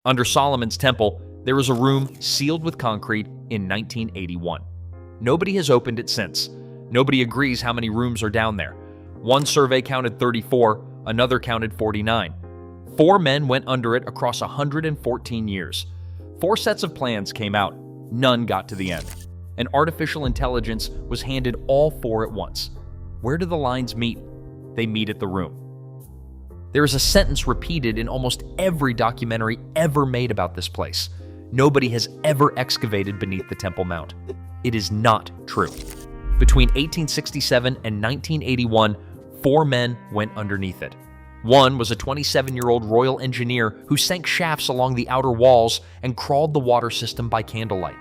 Under Solomon's temple, there was a room sealed with concrete in 1981. Nobody has opened it since. Nobody agrees how many rooms are down there. One survey counted 34, another counted 49. 4 men went under it across 114 years. 4 sets of plans came out. None got to the end. And artificial intelligence was handed all 4 at once. Where do the lines meet? They meet at the room. There is a sentence repeated in almost every documentary ever made about this place. Nobody has ever excavated beneath the Temple Mount. It is not true. Between 1867 and 1981, 4 men went underneath it. One was a 27-year-old royal engineer who sank shafts along the outer walls and crawled the water system by candlelight.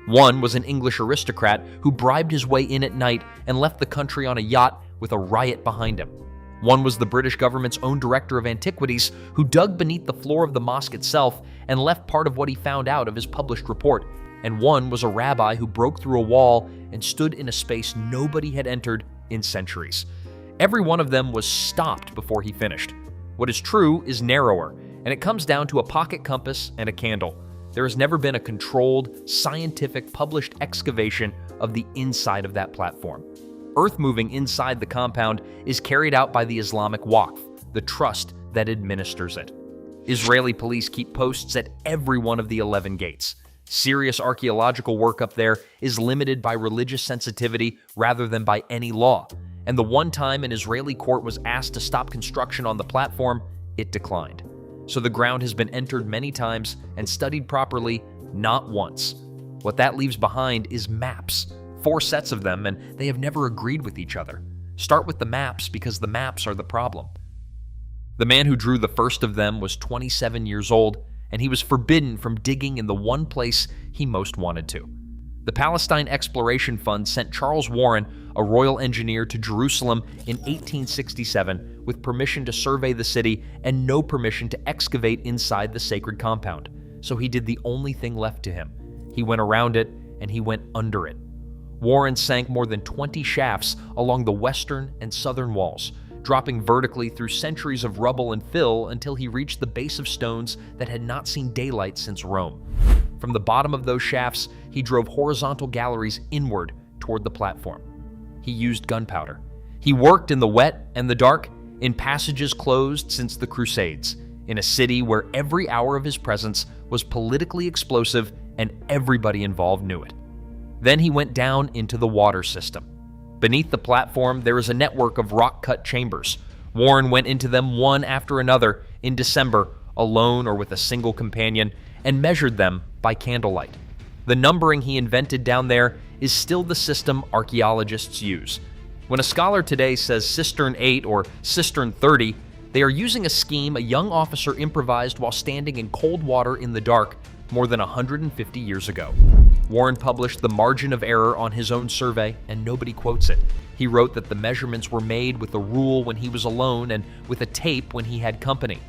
One was an English aristocrat who bribed his way in at night and left the country on a yacht with a riot behind him. One was the British government's own director of antiquities who dug beneath the floor of the mosque itself and left part of what he found out of his published report. And one was a rabbi who broke through a wall and stood in a space nobody had entered in centuries. Every one of them was stopped before he finished. What is true is narrower, and it comes down to a pocket compass and a candle. There has never been a controlled, scientific, published excavation of the inside of that platform. Earth moving inside the compound is carried out by the Islamic Waqf, the trust that administers it. Israeli police keep posts at every one of the 11 gates. Serious archaeological work up there is limited by religious sensitivity rather than by any law. And the one time an Israeli court was asked to stop construction on the platform, it declined. So the ground has been entered many times and studied properly, not once. What that leaves behind is maps. 4 sets of them, and they have never agreed with each other. Start with the maps because the maps are the problem. The man who drew the first of them was 27 years old, and he was forbidden from digging in the one place he most wanted to. The Palestine Exploration Fund sent Charles Warren, a royal engineer, to Jerusalem in 1867 with permission to survey the city and no permission to excavate inside the sacred compound. So he did the only thing left to him. He went around it, and he went under it. Warren sank more than 20 shafts along the western and southern walls, dropping vertically through centuries of rubble and fill until he reached the base of stones that had not seen daylight since Rome. From the bottom of those shafts, he drove horizontal galleries inward toward the platform. He used gunpowder. He worked in the wet and the dark, in passages closed since the Crusades, in a city where every hour of his presence was politically explosive and everybody involved knew it. Then he went down into the water system. Beneath the platform, there is a network of rock-cut chambers. Warren went into them one after another in December, alone or with a single companion, and measured them by candlelight. The numbering he invented down there is still the system archaeologists use. When a scholar today says cistern 8 or cistern 30, they are using a scheme a young officer improvised while standing in cold water in the dark more than 150 years ago. Warren published the margin of error on his own survey, and nobody quotes it. He wrote that the measurements were made with a rule when he was alone and with a tape when he had company.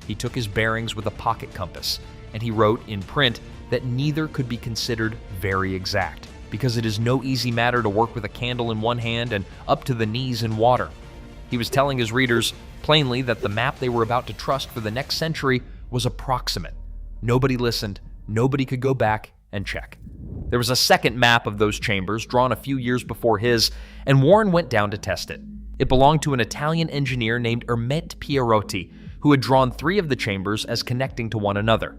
He took his bearings with a pocket compass, and he wrote in print that neither could be considered very exact, because it is no easy matter to work with a candle in one hand and up to the knees in water. He was telling his readers plainly that the map they were about to trust for the next century was approximate. Nobody listened. Nobody could go back and check. There was a second map of those chambers drawn a few years before his, and Warren went down to test it. It belonged to an Italian engineer named Ermete Pierotti, who had drawn 3 of the chambers as connecting to one another.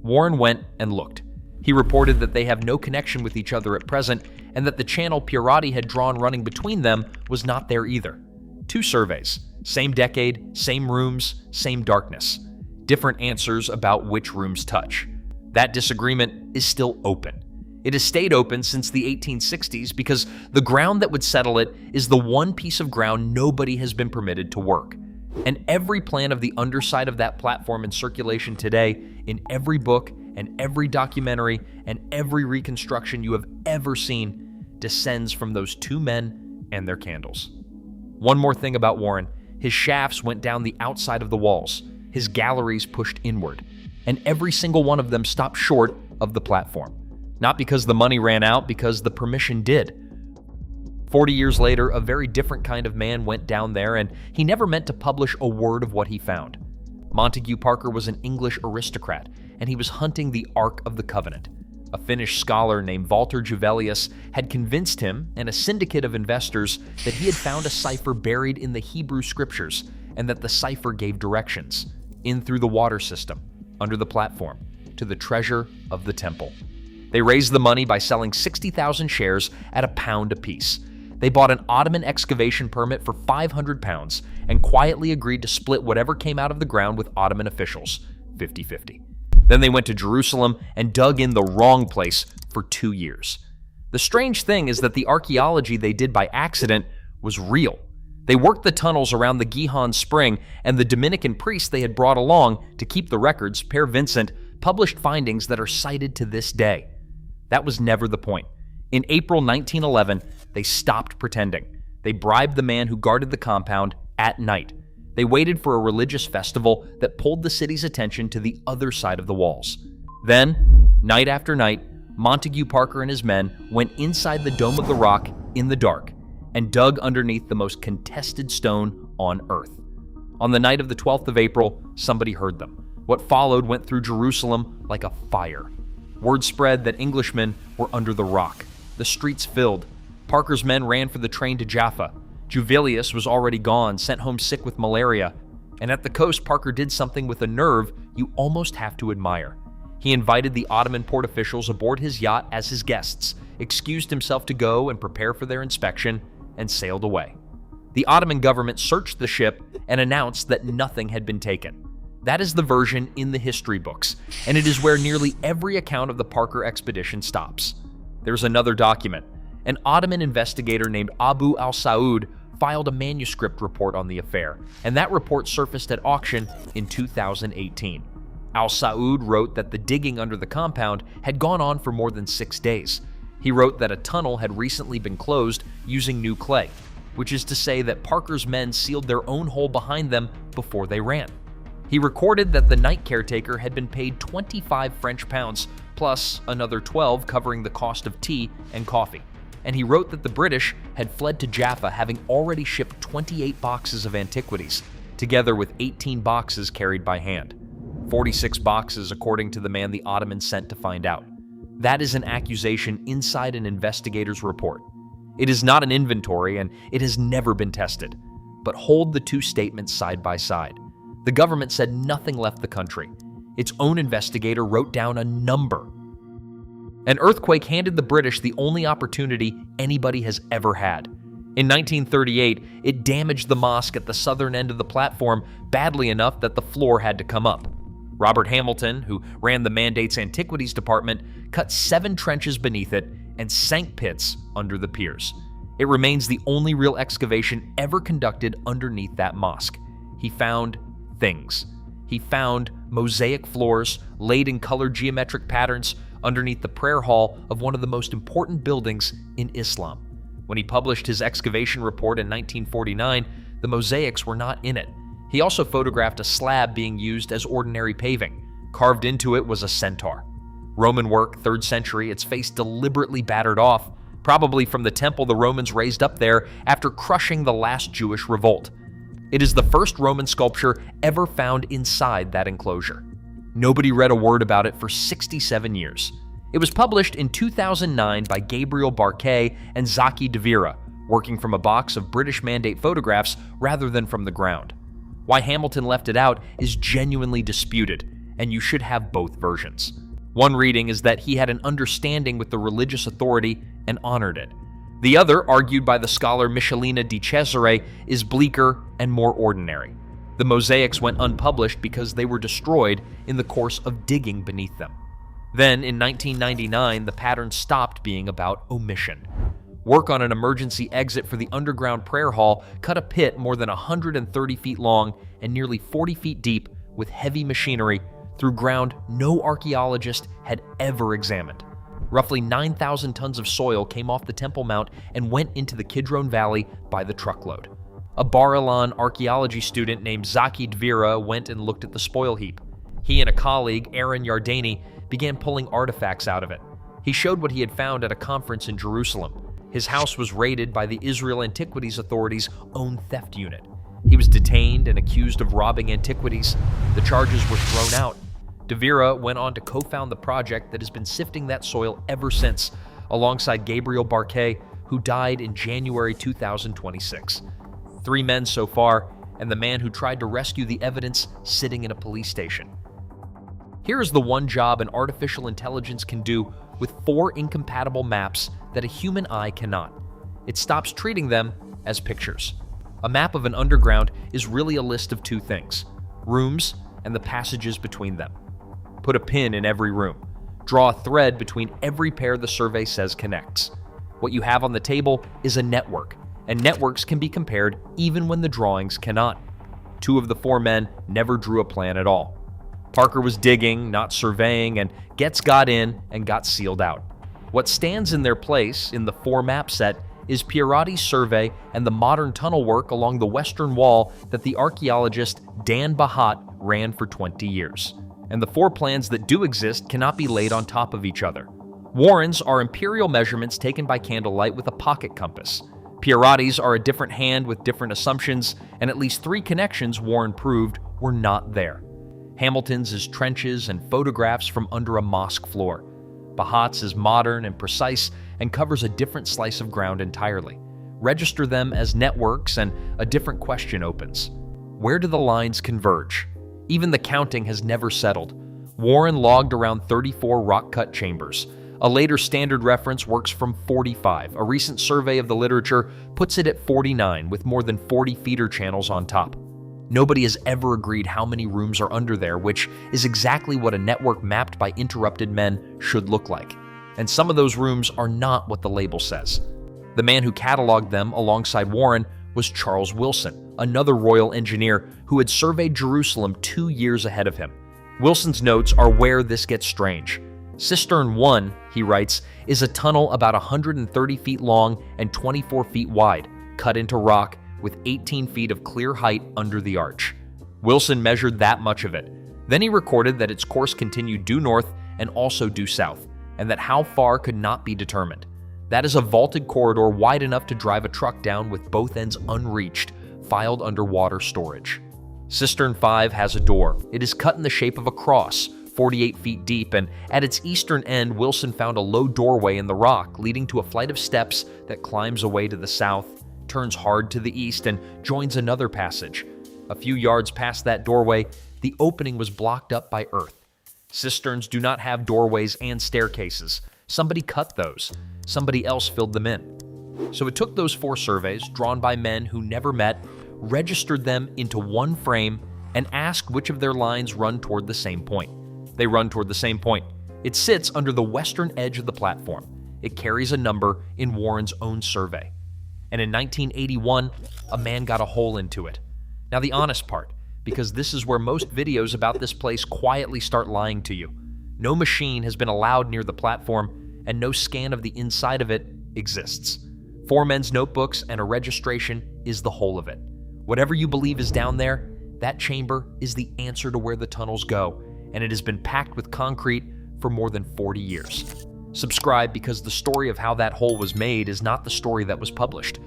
Warren went and looked. He reported that they have no connection with each other at present, and that the channel Pierotti had drawn running between them was not there either. 2 surveys, same decade, same rooms, same darkness. Different answers about which rooms touch. That disagreement is still open. It has stayed open since the 1860s because the ground that would settle it is the one piece of ground nobody has been permitted to work. And every plan of the underside of that platform in circulation today, in every book and every documentary and every reconstruction you have ever seen, descends from those 2 men and their candles. One more thing about Warren. His shafts went down the outside of the walls. His galleries pushed inward. And every single one of them stopped short of the platform. Not because the money ran out, because the permission did. 40 years later, a very different kind of man went down there, and he never meant to publish a word of what he found. Montague Parker was an English aristocrat, and he was hunting the Ark of the Covenant. A Finnish scholar named Walter Juvelius had convinced him and a syndicate of investors that he had found a cipher buried in the Hebrew scriptures, and that the cipher gave directions in through the water system, under the platform, to the treasure of the temple. They raised the money by selling 60,000 shares at £1 apiece. They bought an Ottoman excavation permit for £500 and quietly agreed to split whatever came out of the ground with Ottoman officials, 50-50. Then they went to Jerusalem and dug in the wrong place for 2 years. The strange thing is that the archaeology they did by accident was real. They worked the tunnels around the Gihon Spring, and the Dominican priest they had brought along to keep the records, Père Vincent, published findings that are cited to this day. That was never the point. In April 1911, they stopped pretending. They bribed the man who guarded the compound at night. They waited for a religious festival that pulled the city's attention to the other side of the walls. Then, night after night, Montague Parker and his men went inside the Dome of the Rock in the dark and dug underneath the most contested stone on Earth. On the night of the 12th of April, somebody heard them. What followed went through Jerusalem like a fire. Word spread that Englishmen were under the rock. The streets filled. Parker's men ran for the train to Jaffa. Juvelius was already gone, sent home sick with malaria. And at the coast, Parker did something with a nerve you almost have to admire. He invited the Ottoman port officials aboard his yacht as his guests, excused himself to go and prepare for their inspection, and sailed away. The Ottoman government searched the ship and announced that nothing had been taken. That is the version in the history books, and it is where nearly every account of the Parker expedition stops. There's another document. An Ottoman investigator named Abu al-Saud filed a manuscript report on the affair, and that report surfaced at auction in 2018. Al-Saud wrote that the digging under the compound had gone on for more than 6 days. He wrote that a tunnel had recently been closed using new clay, which is to say that Parker's men sealed their own hole behind them before they ran. He recorded that the night caretaker had been paid 25 French pounds, plus another 12 covering the cost of tea and coffee. And he wrote that the British had fled to Jaffa, having already shipped 28 boxes of antiquities, together with 18 boxes carried by hand. 46 boxes, according to the man the Ottomans sent to find out. That is an accusation inside an investigator's report. It is not an inventory, and it has never been tested. But hold the two statements side by side. The government said nothing left the country. Its own investigator wrote down a number. An earthquake handed the British the only opportunity anybody has ever had. In 1938, it damaged the mosque at the southern end of the platform badly enough that the floor had to come up. Robert Hamilton, who ran the Mandate's Antiquities Department, cut 7 trenches beneath it and sank pits under the piers. It remains the only real excavation ever conducted underneath that mosque. He found things. He found mosaic floors laid in colored geometric patterns underneath the prayer hall of one of the most important buildings in Islam. When he published his excavation report in 1949, the mosaics were not in it. He also photographed a slab being used as ordinary paving. Carved into it was a centaur. Roman work, 3rd century, its face deliberately battered off, probably from the temple the Romans raised up there after crushing the last Jewish revolt. It is the first Roman sculpture ever found inside that enclosure. Nobody read a word about it for 67 years. It was published in 2009 by Gabriel Barquet and Zaki Devira, working from a box of British Mandate photographs rather than from the ground. Why Hamilton left it out is genuinely disputed, and you should have both versions. One reading is that he had an understanding with the religious authority and honored it. The other, argued by the scholar Michelina di Cesare, is bleaker and more ordinary. The mosaics went unpublished because they were destroyed in the course of digging beneath them. Then, in 1999, the pattern stopped being about omission. Work on an emergency exit for the underground prayer hall cut a pit more than 130 feet long and nearly 40 feet deep with heavy machinery through ground no archaeologist had ever examined. Roughly 9,000 tons of soil came off the Temple Mount and went into the Kidron Valley by the truckload. A Bar Ilan archaeology student named Zaki Devira went and looked at the spoil heap. He and a colleague, Aaron Yardani, began pulling artifacts out of it. He showed what he had found at a conference in Jerusalem. His house was raided by the Israel Antiquities Authority's own theft unit. He was detained and accused of robbing antiquities. The charges were thrown out. De Vera went on to co-found the project that has been sifting that soil ever since, alongside Gabriel Barquet, who died in January 2026. 3 men so far, and the man who tried to rescue the evidence sitting in a police station. Here is the one job an artificial intelligence can do with 4 incompatible maps that a human eye cannot. It stops treating them as pictures. A map of an underground is really a list of 2 things: rooms and the passages between them. Put a pin in every room. Draw a thread between every pair the survey says connects. What you have on the table is a network, and networks can be compared even when the drawings cannot. 2 of the 4 men never drew a plan at all. Parker was digging, not surveying, and Getz got in and got sealed out. What stands in their place in the 4 map set is Pierotti's survey and the modern tunnel work along the western wall that the archaeologist Dan Bahat ran for 20 years. And the 4 plans that do exist cannot be laid on top of each other. Warren's are imperial measurements taken by candlelight with a pocket compass. Pierotti's are a different hand with different assumptions, and at least 3 connections Warren proved were not there. Hamilton's is trenches and photographs from under a mosque floor. Bahat's is modern and precise and covers a different slice of ground entirely. Register them as networks and a different question opens. Where do the lines converge? Even the counting has never settled. Warren logged around 34 rock-cut chambers. A later standard reference works from 45. A recent survey of the literature puts it at 49, with more than 40 feeder channels on top. Nobody has ever agreed how many rooms are under there, which is exactly what a network mapped by interrupted men should look like. And some of those rooms are not what the label says. The man who cataloged them alongside Warren was Charles Wilson, another royal engineer who had surveyed Jerusalem 2 years ahead of him. Wilson's notes are where this gets strange. Cistern 1, he writes, is a tunnel about 130 feet long and 24 feet wide, cut into rock, with 18 feet of clear height under the arch. Wilson measured that much of it. Then he recorded that its course continued due north and also due south, and that how far could not be determined. That is a vaulted corridor wide enough to drive a truck down with both ends unreached, filed under water storage. Cistern 5 has a door. It is cut in the shape of a cross, 48 feet deep, and at its eastern end, Wilson found a low doorway in the rock leading to a flight of steps that climbs away to the south, turns hard to the east, and joins another passage. A few yards past that doorway, the opening was blocked up by earth. Cisterns do not have doorways and staircases. Somebody cut those. Somebody else filled them in. So it took those 4 surveys, drawn by men who never met, registered them into one frame, and asked which of their lines run toward the same point. They run toward the same point. It sits under the western edge of the platform. It carries a number in Warren's own survey. And in 1981, a man got a hole into it. Now the honest part, because this is where most videos about this place quietly start lying to you. No machine has been allowed near the platform, and no scan of the inside of it exists. 4 men's notebooks and a registration is the whole of it. Whatever you believe is down there, that chamber is the answer to where the tunnels go, and it has been packed with concrete for more than 40 years. Subscribe, because the story of how that hole was made is not the story that was published.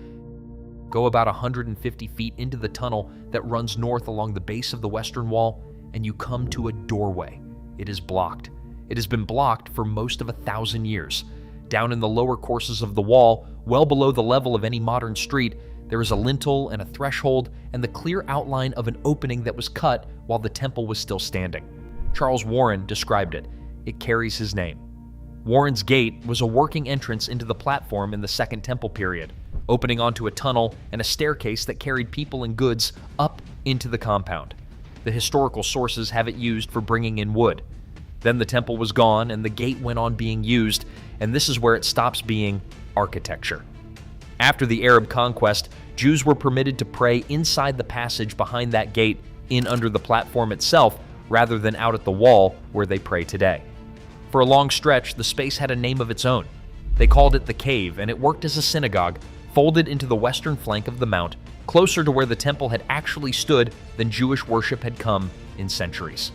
Go about 150 feet into the tunnel that runs north along the base of the western wall, and you come to a doorway. It is blocked. It has been blocked for most of 1,000 years. Down in the lower courses of the wall, well below the level of any modern street, there is a lintel and a threshold and the clear outline of an opening that was cut while the temple was still standing. Charles Warren described it. It carries his name. Warren's Gate was a working entrance into the platform in the Second Temple period, opening onto a tunnel and a staircase that carried people and goods up into the compound. The historical sources have it used for bringing in wood. Then the temple was gone and the gate went on being used, and this is where it stops being architecture. After the Arab conquest, Jews were permitted to pray inside the passage behind that gate, in under the platform itself, rather than out at the wall where they pray today. For a long stretch, the space had a name of its own. They called it the Cave, and it worked as a synagogue, folded into the western flank of the mount, closer to where the temple had actually stood than Jewish worship had come in centuries.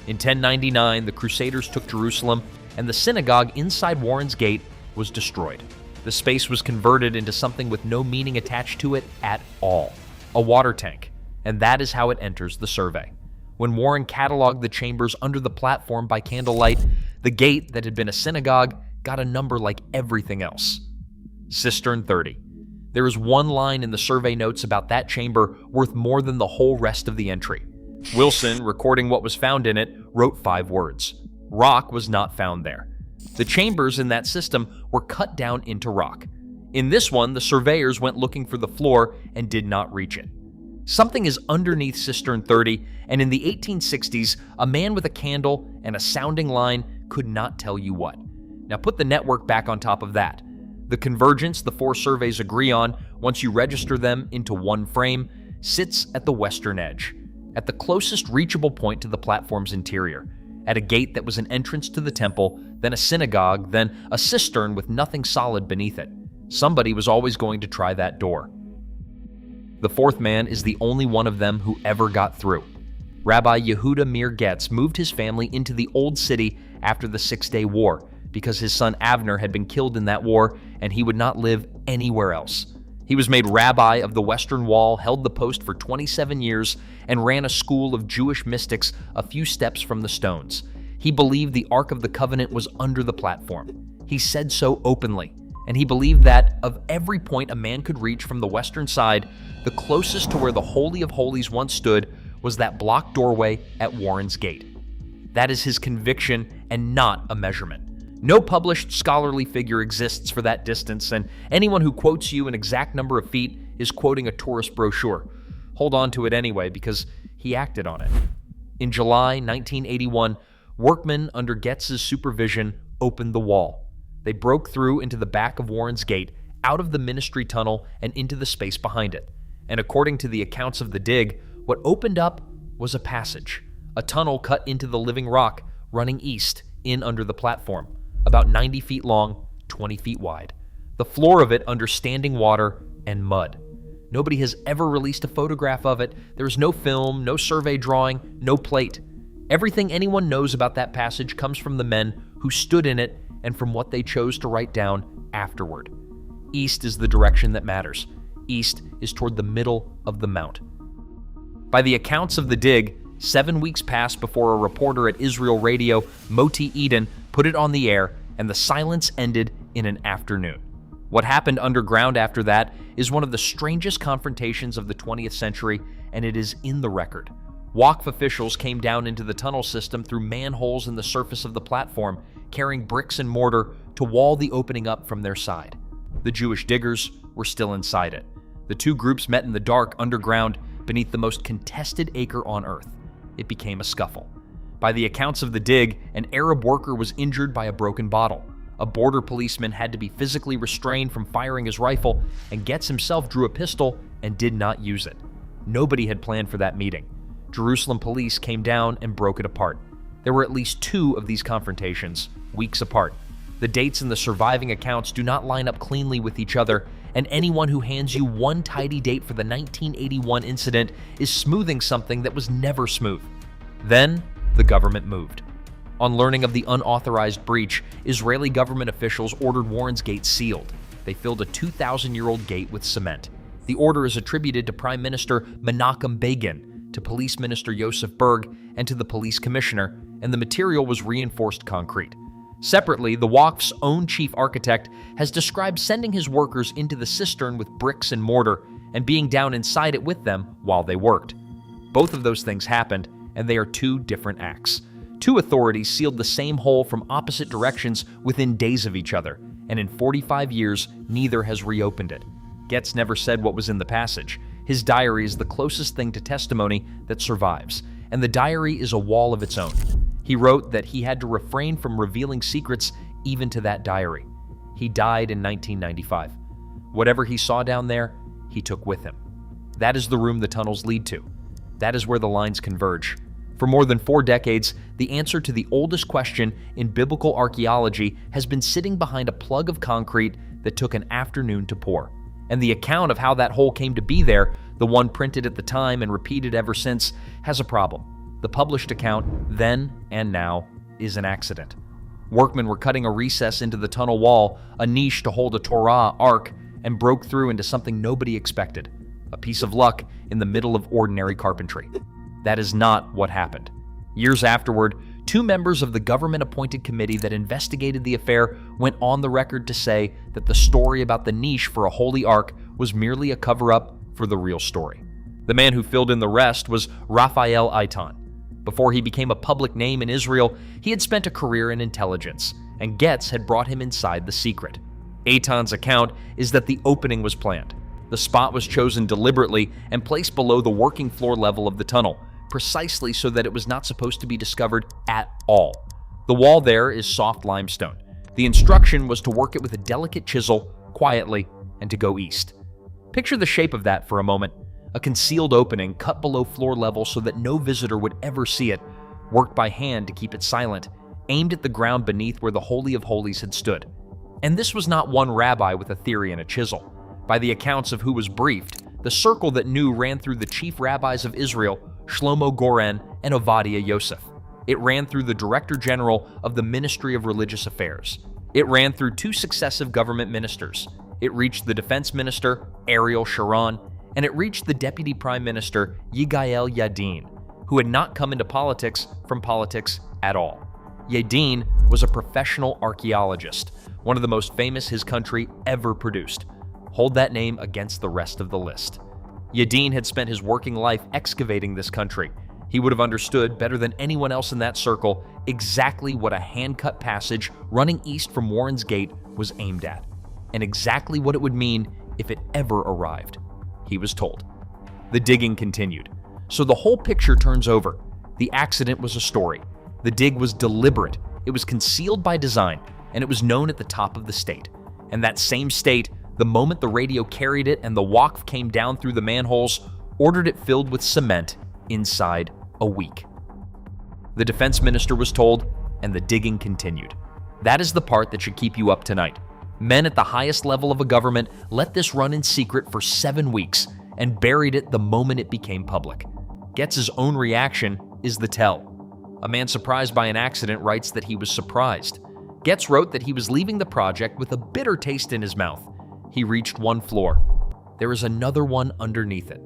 In 1099, the Crusaders took Jerusalem, and the synagogue inside Warren's Gate was destroyed. The space was converted into something with no meaning attached to it at all, a water tank, and that is how it enters the survey. When Warren cataloged the chambers under the platform by candlelight, the gate that had been a synagogue got a number like everything else. Cistern 30. There is one line in the survey notes about that chamber worth more than the whole rest of the entry. Wilson, recording what was found in it, wrote 5 words. Rock was not found there. The chambers in that system were cut down into rock. In this one, the surveyors went looking for the floor and did not reach it. Something is underneath Cistern 30, and in the 1860s, a man with a candle and a sounding line could not tell you what. Now put the network back on top of that. The convergence the 4 surveys agree on, once you register them into one frame, sits at the western edge, at the closest reachable point to the platform's interior, at a gate that was an entrance to the temple, then a synagogue, then a cistern with nothing solid beneath it. Somebody was always going to try that door. The 4th man is the only one of them who ever got through. Rabbi Yehuda Meir Getz moved his family into the Old City after the 6-Day War because his son Avner had been killed in that war and he would not live anywhere else. He was made rabbi of the Western Wall, held the post for 27 years, and ran a school of Jewish mystics a few steps from the stones. He believed the Ark of the Covenant was under the platform. He said so openly, and he believed that of every point a man could reach from the western side, the closest to where the Holy of Holies once stood was that blocked doorway at Warren's Gate. That is his conviction and not a measurement. No published scholarly figure exists for that distance, and anyone who quotes you an exact number of feet is quoting a tourist brochure. Hold on to it anyway, because he acted on it. In July 1981, workmen under Getz's supervision opened the wall. They broke through into the back of Warren's Gate, out of the ministry tunnel, and into the space behind it. And according to the accounts of the dig, what opened up was a passage, a tunnel cut into the living rock, running east, in under the platform, about 90 feet long, 20 feet wide. The floor of it under standing water and mud. Nobody has ever released a photograph of it. There is no film, no survey drawing, no plate. Everything anyone knows about that passage comes from the men who stood in it and from what they chose to write down afterward. East is the direction that matters. East is toward the middle of the mount. By the accounts of the dig, 7 weeks passed before a reporter at Israel Radio, Moti Eden, put it on the air, and the silence ended in an afternoon. What happened underground after that is one of the strangest confrontations of the 20th century, and it is in the record. WACF officials came down into the tunnel system through manholes in the surface of the platform, carrying bricks and mortar to wall the opening up from their side. The Jewish diggers were still inside it. The 2 groups met in the dark underground beneath the most contested acre on earth. It became a scuffle. By the accounts of the dig, an Arab worker was injured by a broken bottle. A border policeman had to be physically restrained from firing his rifle, and Getz himself drew a pistol and did not use it. Nobody had planned for that meeting. Jerusalem police came down and broke it apart. There were at least 2 of these confrontations, weeks apart. The dates in the surviving accounts do not line up cleanly with each other, and anyone who hands you one tidy date for the 1981 incident is smoothing something that was never smooth. Then, the government moved. On learning of the unauthorized breach, Israeli government officials ordered Warren's Gate sealed. They filled a 2,000-year-old gate with cement. The order is attributed to Prime Minister Menachem Begin, to Police Minister Yosef Berg, and to the police commissioner, and the material was reinforced concrete. Separately, the WACF's own chief architect has described sending his workers into the cistern with bricks and mortar and being down inside it with them while they worked. Both of those things happened, and they are 2 different acts. 2 authorities sealed the same hole from opposite directions within days of each other, and in 45 years, neither has reopened it. Getz never said what was in the passage. His diary is the closest thing to testimony that survives, and the diary is a wall of its own. He wrote that he had to refrain from revealing secrets even to that diary. He died in 1995. Whatever he saw down there, he took with him. That is the room the tunnels lead to. That is where the lines converge. For more than 4 decades, the answer to the oldest question in biblical archaeology has been sitting behind a plug of concrete that took an afternoon to pour. And the account of how that hole came to be there, the one printed at the time and repeated ever since, has a problem. The published account, then and now, is an accident. Workmen were cutting a recess into the tunnel wall, a niche to hold a Torah ark, and broke through into something nobody expected. A piece of luck in the middle of ordinary carpentry. That is not what happened. Years afterward, two members of the government-appointed committee that investigated the affair went on the record to say that the story about the niche for a holy ark was merely a cover-up for the real story. The man who filled in the rest was Raphael Eitan. Before he became a public name in Israel, he had spent a career in intelligence, and Getz had brought him inside the secret. Eitan's account is that the opening was planned. The spot was chosen deliberately and placed below the working floor level of the tunnel, precisely so that it was not supposed to be discovered at all. The wall there is soft limestone. The instruction was to work it with a delicate chisel, quietly, and to go east. Picture the shape of that for a moment. A concealed opening cut below floor level so that no visitor would ever see it, worked by hand to keep it silent, aimed at the ground beneath where the Holy of Holies had stood. And this was not one rabbi with a theory and a chisel. By the accounts of who was briefed, the circle that knew ran through the chief rabbis of Israel, Shlomo Goren and Ovadia Yosef. It ran through the Director General of the Ministry of Religious Affairs. It ran through two successive government ministers. It reached the Defense Minister, Ariel Sharon, and it reached the Deputy Prime Minister, Yigael Yadin, who had not come into politics from politics at all. Yadin was a professional archaeologist, one of the most famous his country ever produced. Hold that name against the rest of the list. Yadin had spent his working life excavating this country. He would have understood better than anyone else in that circle exactly what a hand-cut passage running east from Warren's Gate was aimed at, and exactly what it would mean if it ever arrived. He was told. The digging continued. So the whole picture turns over. The accident was a story. The dig was deliberate. It was concealed by design, and it was known at the top of the state. And that same state, the moment the radio carried it and the waqf came down through the manholes, ordered it filled with cement inside a week. The defense minister was told, and the digging continued. That is the part that should keep you up tonight. Men at the highest level of a government let this run in secret for 7 weeks and buried it the moment it became public. Getz's own reaction is the tell. A man surprised by an accident writes that he was surprised. Getz wrote that he was leaving the project with a bitter taste in his mouth. He reached one floor. There is another one underneath it.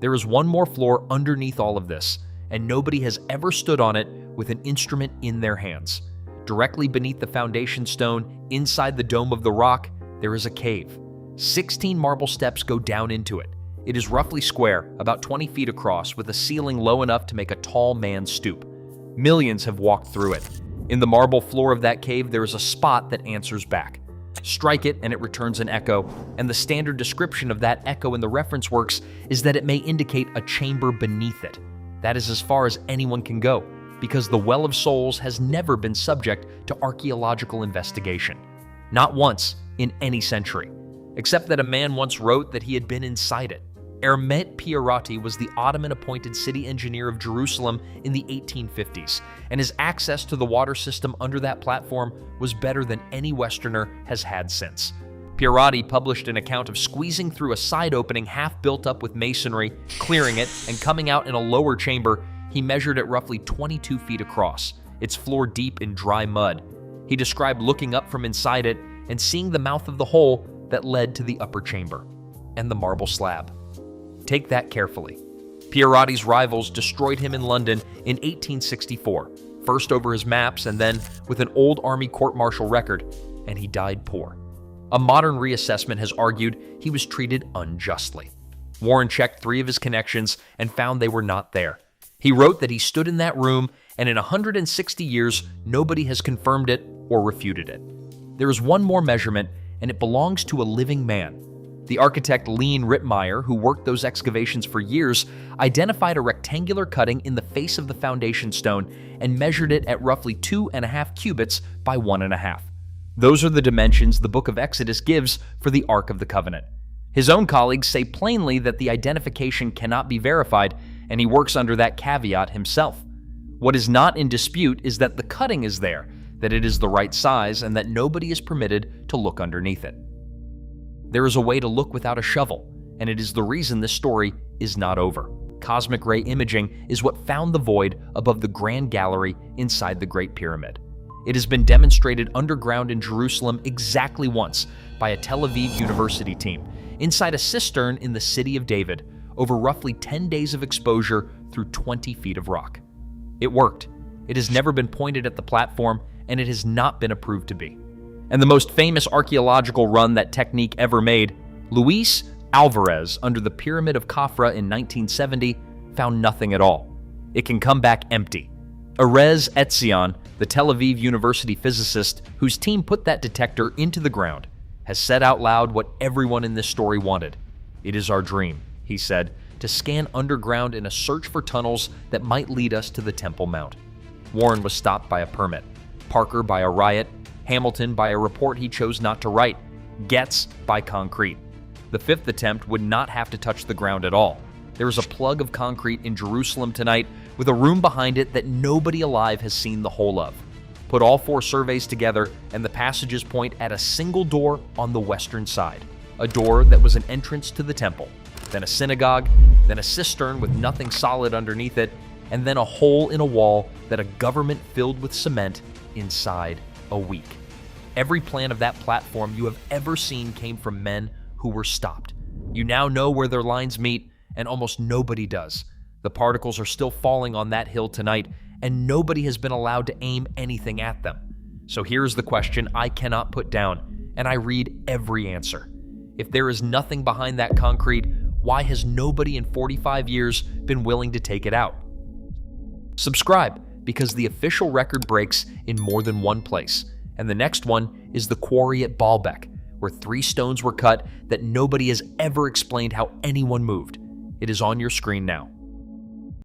There is one more floor underneath all of this, and nobody has ever stood on it with an instrument in their hands. Directly beneath the foundation stone, inside the dome of the rock, there is a cave. 16 marble steps go down into it. It is roughly square, about 20 feet across, with a ceiling low enough to make a tall man stoop. Millions have walked through it. In the marble floor of that cave, there is a spot that answers back. Strike it and it returns an echo, and the standard description of that echo in the reference works is that it may indicate a chamber beneath it. That is as far as anyone can go, because the Well of Souls has never been subject to archaeological investigation. Not once in any century, except that a man once wrote that he had been inside it. Ermet Pierotti was the Ottoman-appointed city engineer of Jerusalem in the 1850s, and his access to the water system under that platform was better than any Westerner has had since. Pierotti published an account of squeezing through a side opening half built up with masonry, clearing it, and coming out in a lower chamber. He measured it roughly 22 feet across, its floor deep in dry mud. He described looking up from inside it and seeing the mouth of the hole that led to the upper chamber, and the marble slab. Take that carefully. Pierotti's rivals destroyed him in London in 1864, first over his maps and then with an old army court-martial record, and he died poor. A modern reassessment has argued he was treated unjustly. Warren checked 3 of his connections and found they were not there. He wrote that he stood in that room, and in 160 years, nobody has confirmed it or refuted it. There is one more measurement, and it belongs to a living man. The architect Leon Rittmeyer, who worked those excavations for years, identified a rectangular cutting in the face of the foundation stone and measured it at roughly 2.5 cubits by 1.5. Those are the dimensions the book of Exodus gives for the Ark of the Covenant. His own colleagues say plainly that the identification cannot be verified, and he works under that caveat himself. What is not in dispute is that the cutting is there, that it is the right size, and that nobody is permitted to look underneath it. There is a way to look without a shovel, and it is the reason this story is not over. Cosmic ray imaging is what found the void above the Grand Gallery inside the Great Pyramid. It has been demonstrated underground in Jerusalem exactly once by a Tel Aviv University team, inside a cistern in the City of David, over roughly 10 days of exposure through 20 feet of rock. It worked. It has never been pointed at the platform, and it has not been approved to be. And the most famous archaeological run that technique ever made, Luis Alvarez, under the Pyramid of Khafra in 1970, found nothing at all. It can come back empty. Erez Etzion, the Tel Aviv University physicist whose team put that detector into the ground, has said out loud what everyone in this story wanted. "It is our dream," he said, "to scan underground in a search for tunnels that might lead us to the Temple Mount." Warren was stopped by a permit, Parker by a riot, Hamilton by a report he chose not to write, Getz by concrete. The fifth attempt would not have to touch the ground at all. There is a plug of concrete in Jerusalem tonight with a room behind it that nobody alive has seen the whole of. Put all 4 surveys together and the passages point at a single door on the western side, a door that was an entrance to the temple, then a synagogue, then a cistern with nothing solid underneath it, and then a hole in a wall that a government filled with cement inside a week. Every plan of that platform you have ever seen came from men who were stopped. You now know where their lines meet, and almost nobody does. The particles are still falling on that hill tonight, and nobody has been allowed to aim anything at them. So here's the question I cannot put down, and I read every answer. If there is nothing behind that concrete, why has nobody in 45 years been willing to take it out? Subscribe, because the official record breaks in more than one place, and the next one is the quarry at Baalbek, where 3 stones were cut that nobody has ever explained how anyone moved. It is on your screen now.